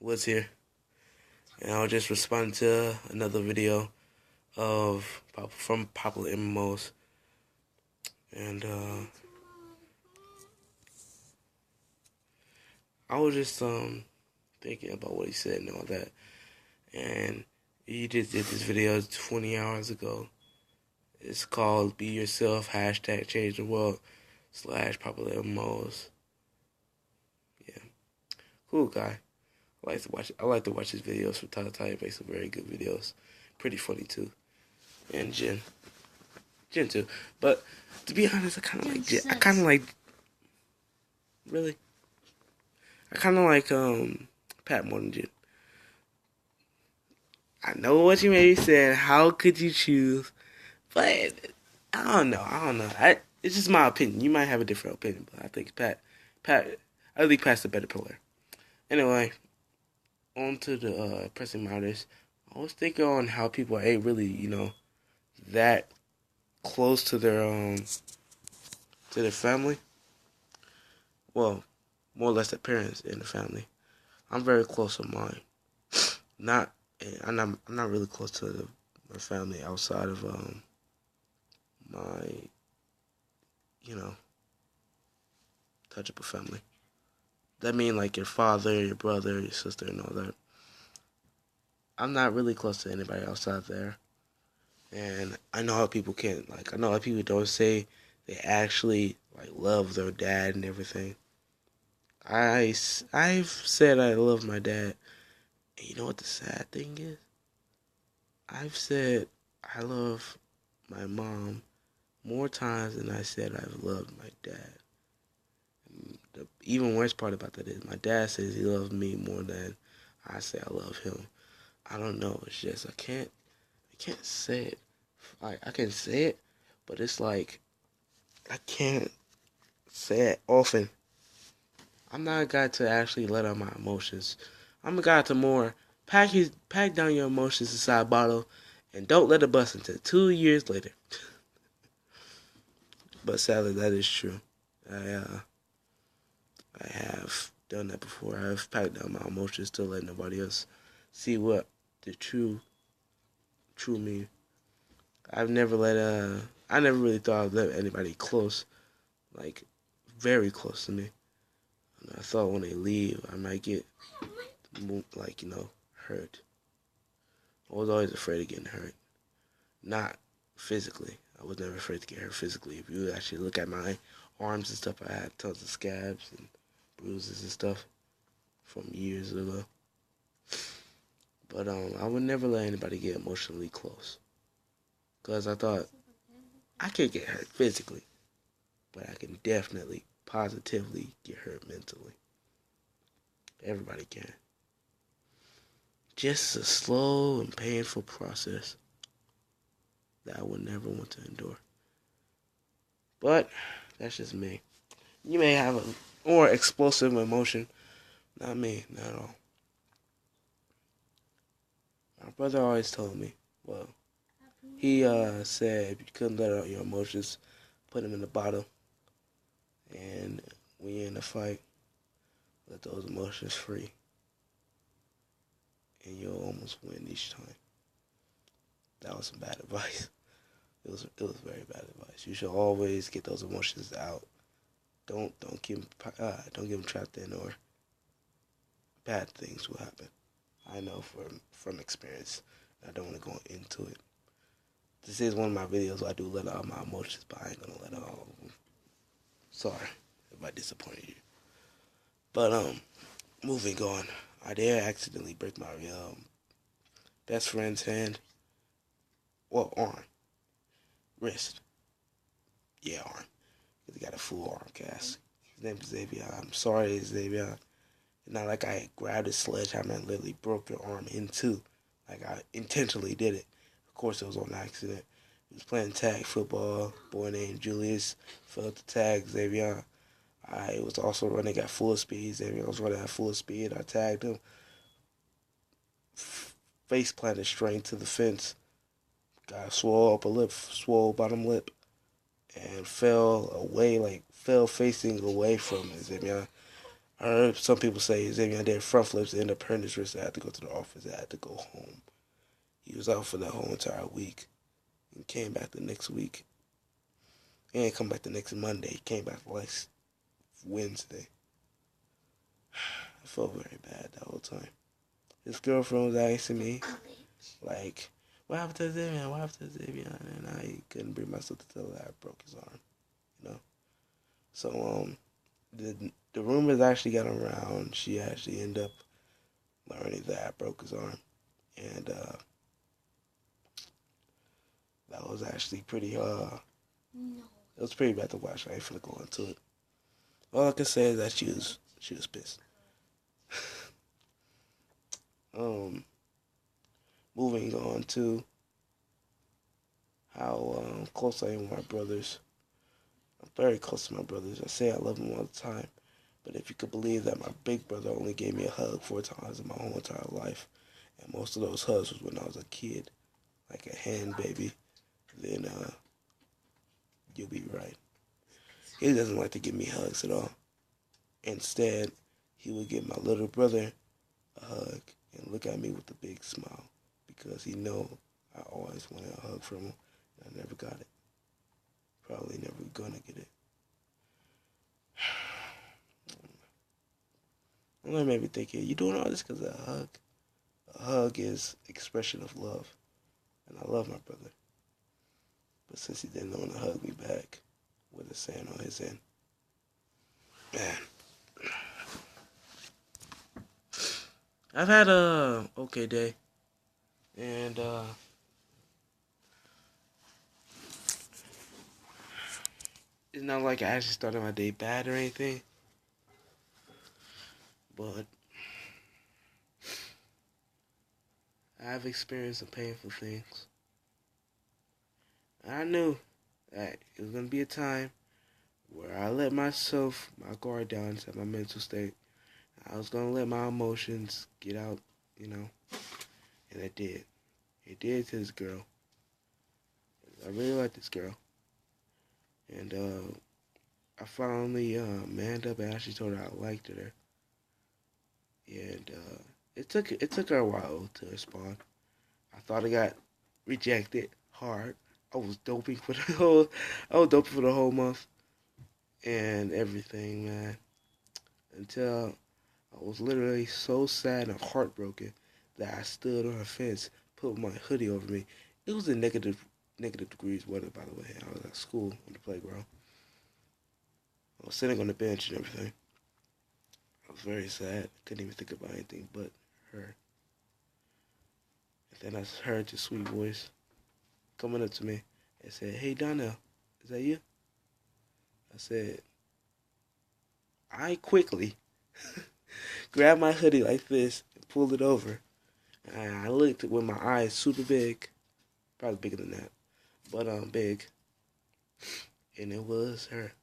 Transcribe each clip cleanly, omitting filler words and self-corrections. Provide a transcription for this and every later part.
Woods here, and I'll just respond to another video from popular MMOs, and I was just thinking about what he said and all that, and he just did this video 20 hours ago. It's called "Be Yourself" #Change the World / popular MMOs. Yeah, cool guy. I like to watch his videos from time to time. He makes some very good videos. Pretty funny too. And Jen too. But to be honest, I kind of like Jen. Really. I kind of like Pat more than Jen. I know what you may be saying. How could you choose? But I don't know. It's just my opinion. You might have a different opinion, but I think I think Pat's the better player. Anyway, on to the pressing matters. I was thinking on how people ain't really, that close to their family. Well, more or less their parents in the family. I'm very close to mine. I'm not really close to my family outside of my touchable family. That mean like your father, your brother, your sister, and all that. I'm not really close to anybody outside there. And I know how people I know how people don't say they actually love their dad and everything. I've said I love my dad, and you know what the sad thing is? I've said I love my mom more times than I said I've loved my dad. The even worse part about that is my dad says he loves me more than I say I love him. I don't know. It's just I can't say it. I can say it, but it's like I can't say it often. I'm not a guy to actually let out my emotions. I'm a guy to more pack down your emotions inside a bottle and don't let it bust until 2 years later. But sadly, that is true. I have done that before. I've packed down my emotions to let nobody else see what the true me. I never really thought I'd let anybody close, very close to me. And I thought when they leave, I might get, hurt. I was always afraid of getting hurt. Not physically. I was never afraid to get hurt physically. If you actually look at my arms and stuff, I had tons of scabs and bruises and stuff from years ago. But I would never let anybody get emotionally close. Because I thought, I can't get hurt physically, but I can definitely, positively get hurt mentally. Everybody can. Just a slow and painful process that I would never want to endure. But that's just me. You may have a more explosive emotion. Not me, not at all. My brother always told me, he said if you couldn't let out your emotions, put them in a bottle. And when you're in a fight, let those emotions free. And you'll almost win each time. That was some bad advice. It was very bad advice. You should always get those emotions out. Don't keep them trapped in, or bad things will happen. I know from experience. I don't want to go into it. This is one of my videos where I do let out my emotions, but I ain't gonna let out all of them. Sorry if I disappointed you. But moving on. I did accidentally break my best friend's hand. Well, arm. Wrist. Yeah, arm. He got a full arm cast. His name is Xavier. I'm sorry, Xavier. It's not like I grabbed his sledgehammer and literally broke your arm in two. Like I intentionally did it. Of course, it was on accident. He was playing tag football. A boy named Julius failed to tag Xavier. I was also running at full speed. Xavier was running at full speed. I tagged him. Face planted straight into the fence. Got swole bottom lip, and fell facing away from Xavier. I heard some people say Xavier did front flips, ended up hurting his wrist. I had to go to the office. I had to go home. He was out for that whole entire week and came back the next week. He didn't come back the next Monday. He came back like Wednesday. I felt very bad that whole time. His girlfriend was asking me, like, what happened to Xavier? What happened to Xavier? And I couldn't bring myself to tell her I broke his arm, you know? So, the rumors actually got around. She actually ended up learning that I broke his arm. And, that was actually pretty, it was pretty bad to watch. I ain't finna go into it. All I can say is that she was pissed. Moving on to how close I am with my brothers. I'm very close to my brothers. I say I love them all the time. But if you could believe that my big brother only gave me a hug 4 times in my whole entire life, and most of those hugs was when I was a kid, like a hand baby, then you'll be right. He doesn't like to give me hugs at all. Instead, he would give my little brother a hug and look at me with a big smile because he know I always wanted a hug from him and I never got it. Probably never gonna get it. And that made me think, you doing all this because of a hug? A hug is expression of love. And I love my brother. But since he didn't want to hug me back with a sand on his end, man. I've had a okay day. And it's not like I actually started my day bad or anything. But I've experienced some painful things. I knew that it was going to be a time where I let my guard down, set my mental state. I was going to let my emotions get out, and it did. It did to this girl. I really like this girl. And I finally manned up and actually told her I liked her. And it took her a while to respond. I thought I got rejected hard. I was doping for the whole month and everything, man. Until I was literally so sad and heartbroken that I stood on a fence, put my hoodie over me. It was a negative degrees weather, by the way. I was at school on the playground. I was sitting on the bench and everything. I was very sad. Couldn't even think about anything but her. And then I heard your sweet voice coming up to me and said, "Hey, Donnell, is that you?" I said, I quickly grabbed my hoodie like this and pulled it over. And I looked with my eyes super big, probably bigger than that, but big. And it was her.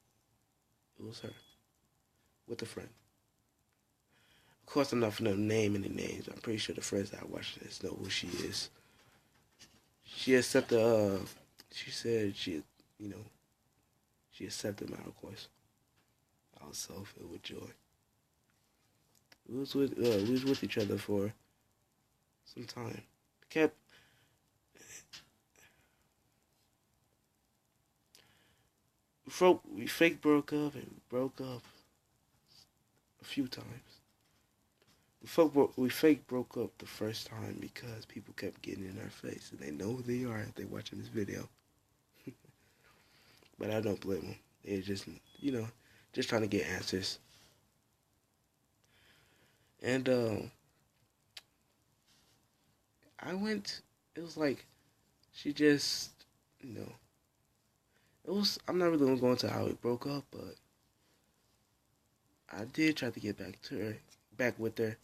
It was her with a friend. Of course, I'm not gonna name any names. I'm pretty sure the friends that are watching this know who she is. She accepted. She said she accepted my request. I was so filled with joy. We was with each other for some time. Kept we fake broke up and broke up a few times. We fake broke up the first time because people kept getting in our face, and they know who they are if they're watching this video. But I don't blame them. They're just, just trying to get answers. And it was like, she just, I'm not really going to go into how we broke up, but I did try to get back with her.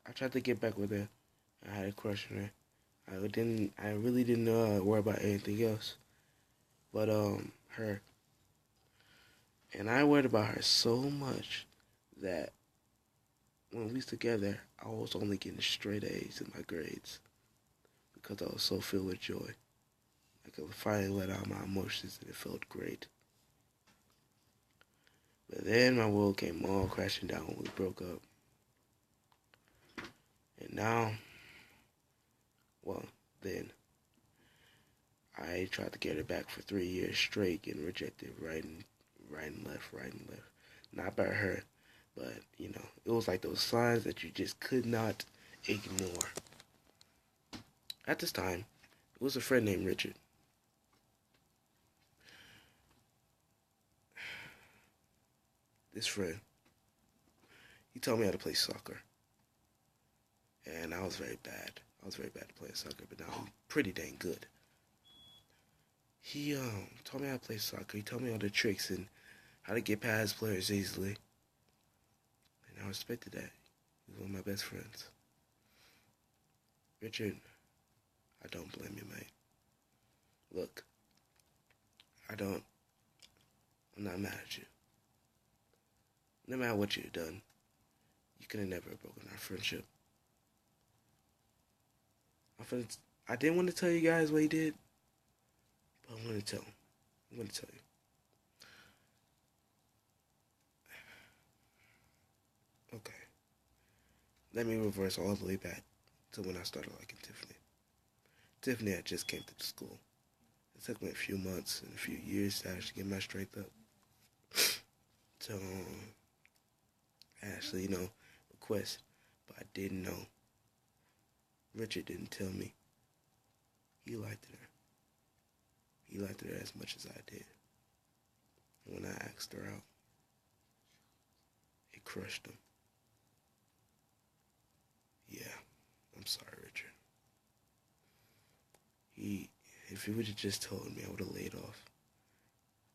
I tried to get back with her. I had a crush on her. I really didn't worry about anything else but her. And I worried about her so much that when we was together, I was only getting straight A's in my grades because I was so filled with joy. I could finally let out my emotions and it felt great. But then my world came all crashing down when we broke up. And now, well, then I tried to get her back for 3 years straight, getting rejected right and left, right and left. Not by her, but it was like those signs that you just could not ignore. At this time, it was a friend named Richard. This friend, he taught me how to play soccer. And I was very bad. I was very bad at playing soccer, but now I'm pretty dang good. He taught me how to play soccer. He taught me all the tricks and how to get past players easily. And I respected that. He was one of my best friends. Richard, I don't blame you, mate. Look, I'm not mad at you. No matter what you've done, you could have never broken our friendship. I didn't want to tell you guys what he did, but I'm going to tell him. I'm going to tell you. Okay. Let me reverse all the way back to when I started liking Tiffany. Tiffany had just came to the school. It took me a few months and a few years to actually get my strength up. To actually, request. But I didn't know. Richard didn't tell me. He liked her. He liked her as much as I did. And when I asked her out, it crushed him. Yeah, I'm sorry, Richard. If he would have just told me, I would have laid off.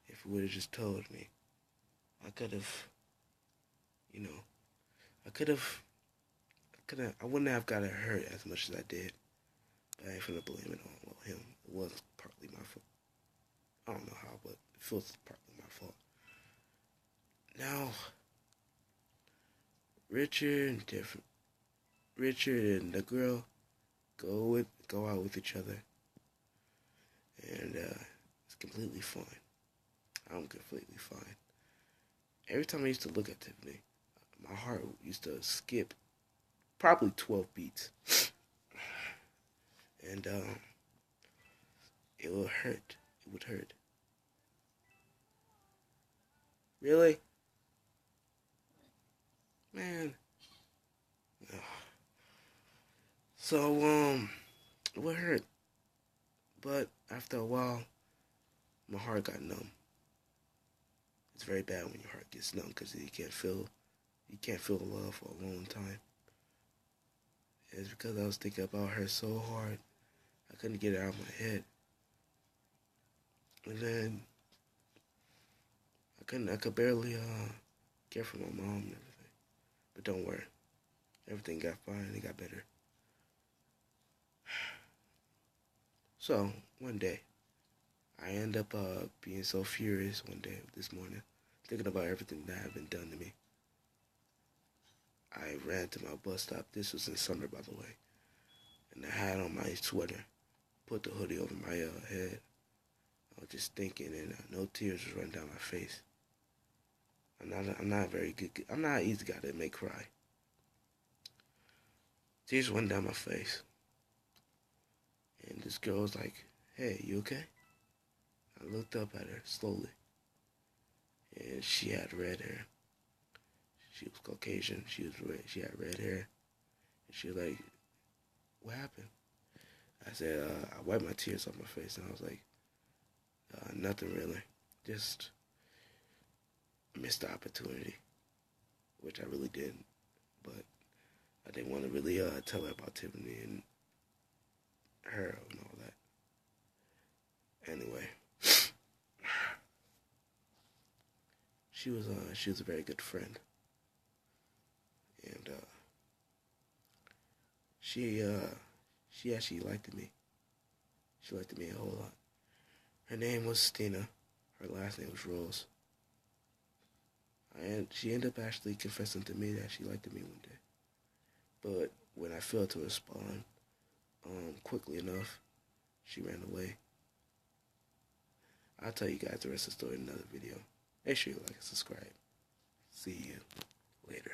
If he would have just told me, I could have, I wouldn't have gotten hurt as much as I did. But I ain't finna blame it on him. It was partly my fault. I don't know how, but it feels partly my fault. Now, Richard and the girl go out with each other, and it's completely fine. I'm completely fine. Every time I used to look at Tiffany, my heart used to skip probably 12 beats, and it would hurt. It would hurt. Really, man. So it would hurt, but after a while, my heart got numb. It's very bad when your heart gets numb because you can't feel the love for a long time. It's because I was thinking about her so hard, I couldn't get it out of my head. And then I could barely care for my mom and everything. But don't worry, everything got fine. It got better. So one day, I end up being so furious one day this morning, thinking about everything that had been done to me. I ran to my bus stop. This was in summer, by the way. And I had on my sweater, put the hoodie over my head. I was just thinking, and no tears was running down my face. I'm not very good. I'm not an easy guy to make cry. Tears running down my face. And this girl was like, "Hey, you okay?" I looked up at her slowly. And she had red hair. She was Caucasian. She had red hair. And she was like, "What happened?" I said, I wiped my tears off my face, and I was like, nothing really. Just missed the opportunity, which I really didn't. But I didn't want to really tell her about Tiffany and her and all that. Anyway, she was a very good friend, and she actually liked me. She liked me a whole lot. Her name was Stina. Her last name was Rose. And she ended up actually confessing to me that she liked me one day. But when I failed to respond quickly enough, she ran away. I'll tell you guys the rest of the story in another video. Make sure you like and subscribe. See you later.